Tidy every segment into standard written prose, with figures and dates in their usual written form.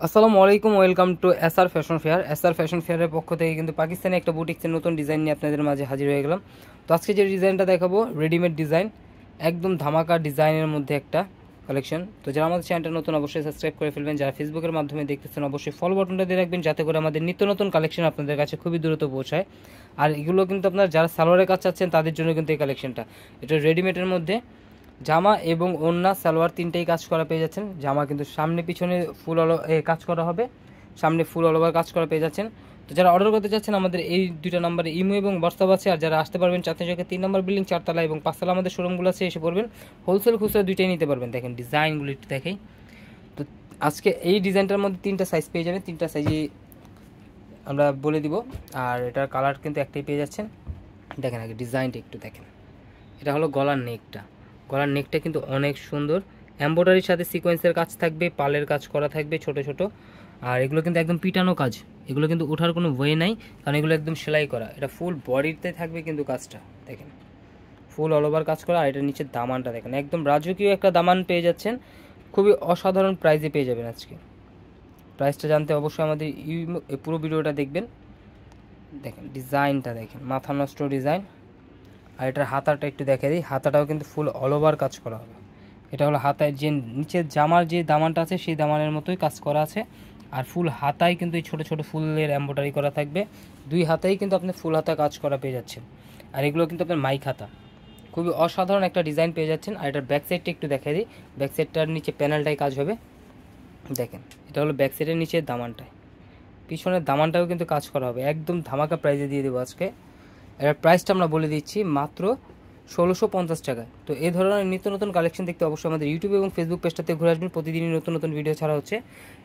আসসালামু আলাইকুম, welcome to SR fashion fair. SR fashion ফেয়ারের পক্ষ থেকে কিন্তু পাকিস্তানি একটা বুটিক্সের নতুন ডিজাইন নিয়ে আপনাদের মাঝে হাজির হয়ে গেলাম। তো আজকে যে ডিজাইনটা দেখাবো রেডিমেড ডিজাইন, একদম ধামাকা ডিজাইনের মধ্যে একটা কালেকশন। তো যারা আমাদের চ্যানেলটা নতুন অবশ্যই সাবস্ক্রাইব করে ফেলবেন, যারা ফেসবুকের মাধ্যমে দেখতেছেন অবশ্যই ফলো বাটনটা দিয়ে রাখবেন যাতে করে আমাদের নিত্য নতুন কালেকশন আপনাদের কাছে খুবই দ্রুত পৌঁছায়। আর এগুলো কিন্তু আপনার যারা সালোয়ারের কাজ চাচ্ছেন তাদের জন্য কিন্তু এই কালেকশনটা, এটা রেডিমেডের মধ্যে জামা এবং ওড়না সালোয়ার তিনটেই কাজ করা পেয়ে যাচ্ছেন। জামা কিন্তু সামনে পিছনে ফুল কাজ করা হবে, সামনে ফুল অল ওভার কাজ করা পেয়ে যাচ্ছেন। তো যারা অর্ডার করতে চাচ্ছেন আমাদের এই দুইটা নাম্বারে ইমো এবং হোয়াটসঅ্যাপ আছে। আর যারা আসতে পারবেন চাঁদনি চকের 3 নম্বর বিল্ডিং 4 তলা এবং 5 তলা আমাদের শোরুমগুলো আছে, এসে পড়বেন। হোলসেল খুচরা দুইটাই নিতে পারবেন। দেখেন ডিজাইনগুলো একটু দেখাই। তো আজকে এই ডিজাইনটার মধ্যে 3টা সাইজ পেয়ে যাবেন, 3টা সাইজই আমরা বলে দিব। আর এটার কালার কিন্তু একটাই পেয়ে যাচ্ছেন। দেখেন আগে ডিজাইনটা একটু দেখেন। এটা হলো গলার নেকটা, গলার নেকটা কিন্তু অনেক সুন্দর, এমব্রয়ডারির সাথে সিকোয়েন্সের কাজ থাকবে, পালের কাজ করা থাকবে ছোট ছোট। আর এগুলো কিন্তু একদম পিটানো কাজ, এগুলো কিন্তু ওঠার কোনো ওয়ে নাই, কারণ এগুলো একদম সেলাই করা। এটা ফুল বডিতে থাকবে কিন্তু কাজটা দেখেন, ফুল অল ওভার কাজ করা। আর এটার নিচের দামানটা দেখেন, একদম রাজকীয় একটা দামান পেয়ে যাচ্ছেন, খুবই অসাধারণ প্রাইজে পেয়ে যাবেন। আজকে প্রাইসটা জানতে অবশ্যই আমাদের পুরো ভিডিওটা দেখবেন। দেখেন ডিজাইনটা দেখেন, মাথা নষ্ট ডিজাইন। আর এটার হাতাটা একটু দেখে দিই, হাতাটাও কিন্তু ফুল অল ওভার কাজ করা হবে। এটা হলো হাতায় যে নিচের জামার যে দামানটা আছে সেই দামানের মতোই কাজ করা আছে। আর ফুল হাতায় কিন্তু এই ছোটো ছোটো ফুলের এমব্রয়ডারি করা থাকবে, দুই হাতায় কিন্তু আপনি ফুল হাতা কাজ করা পেয়ে যাচ্ছেন। আর এগুলো কিন্তু আপনার মাইক হাতা, খুবই অসাধারণ একটা ডিজাইন পেয়ে যাচ্ছেন। আর এটার ব্যাক সাইডটা একটু দেখে দিই, ব্যাক সাইডটার নিচে প্যানেলটাই কাজ হবে। দেখেন এটা হলো ব্যাক সাইডের নিচের দামানটায়, পিছনের দামানটাও কিন্তু কাজ করা হবে। একদম ধামাকা প্রাইজে দিয়ে দেবো আজকে। এর প্রাইসটা আমরা বলে দিচ্ছি মাত্র 1650 টাকায়। তো এই ধরনের নিত্য নতুন কালেকশন দেখতে অবশ্যই আমাদের ইউটিউব এবং ফেসবুক পেজটাতে ঘুরে আসবেন, প্রতিদিনই নতুন নতুন ভিডিও ছাড়া হচ্ছে।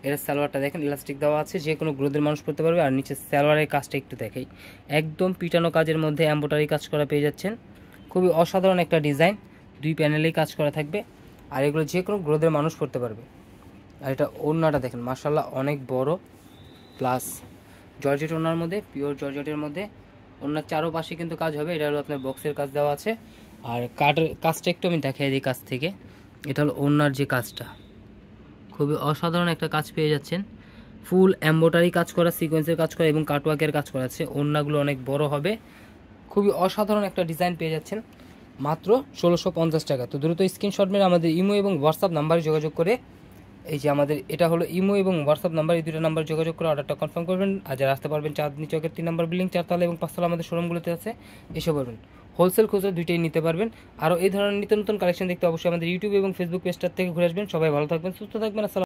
এর সালোয়ারটা দেখেন, ইলাস্টিক দেওয়া আছে, যে কোনো গ্রোথের মানুষ করতে পারবে। আর নিচে সালোয়ারের কাজটা একটু দেখাই, একদম পিটানো কাজের মধ্যে এমব্রয়ডারি কাজ করা পেয়ে যাচ্ছেন, খুবই অসাধারণ একটা ডিজাইন, দুই প্যানেলেই কাজ করা থাকবে। আর এগুলো যে কোনো গ্রোথের মানুষ করতে পারবে। আর এটা ওড়নাটা দেখেন মাশাআল্লাহ অনেক বড়, প্লাস জর্জেট ওড়নার মধ্যে, পিওর জর্জেটের মধ্যে। ওড়নার চারোপাশে কিন্তু কাজ হবে। এটা হলো আপনার বক্সের কাজ দেওয়া আছে। আর কাজটা একটু আমি দেখাই দিই কাছ থেকে। এটা হলো ওড়নার যে কাজটা, খুবই অসাধারণ একটা কাজ পেয়ে যাচ্ছেন, ফুল এমব্রয়ডারি কাজ করা, সিকোয়েন্সের কাজ করা এবং কাটওয়ার্কের কাজ করা আছে। ওড়নাগুলো অনেক বড় হবে, খুবই অসাধারণ একটা ডিজাইন পেয়ে যাচ্ছেন মাত্র 1650 টাকা। তো দ্রুত স্ক্রিনশট মেরে আমাদের ইমো এবং হোয়াটসঅ্যাপ নাম্বারে যোগাযোগ করে, এই যে আমাদের এটা হলো ইমো এবং হোয়াটসঅ্যাপ নাম্বার, এই দুটো নাম্বার যোগাযোগ করে অর্ডারটা কনফার্ম করবেন। আর যারা আসতে পারবেন চাঁদনি চকের 3 নম্বর বিল্ডিং 4 তলা এবং 5 তলা আমাদের শোরুমগুলোতে আছে, এসে পড়বেন। হোলসেল খুচরা দুইটাই নিতে পারবেন। আরও এই ধরনের নিত্য নতুন কালেকশন দেখতে অবশ্যই আমাদের ইউটিউব এবং ফেসবুক পেজটার থেকে ঘুরে আসবেন। সবাই ভালো থাকবেন, সুস্থ থাকবেন। আসসালাম।